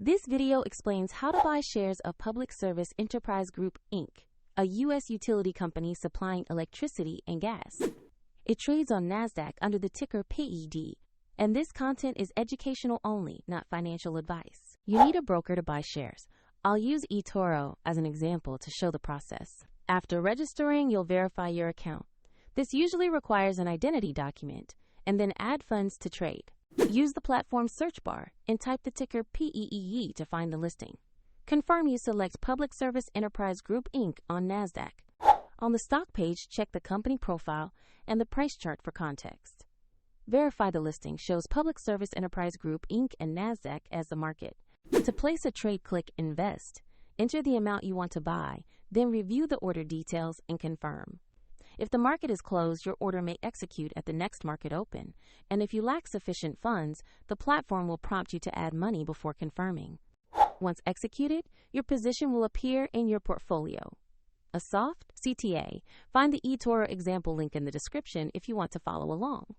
This video explains how to buy shares of Public Service Enterprise Group, Inc., a U.S. utility company supplying electricity and gas. It trades on NASDAQ under the ticker PED, and this content is educational only, not financial advice. You need a broker to buy shares. I'll use eToro as an example to show the process. After registering, you'll verify your account. This usually requires an identity document, and then add funds to trade. Use the platform's search bar and type the ticker PEEE to find the listing. Confirm you select Public Service Enterprise Group, Inc. on NASDAQ. On the stock page, check the company profile and the price chart for context. Verify the listing shows Public Service Enterprise Group, Inc. and NASDAQ as the market. To place a trade, click Invest. Enter the amount you want to buy, then review the order details and confirm. If the market is closed, your order may execute at the next market open, and if you lack sufficient funds, the platform will prompt you to add money before confirming. Once executed, your position will appear in your portfolio. A soft CTA. Find the eToro example link in the description if you want to follow along.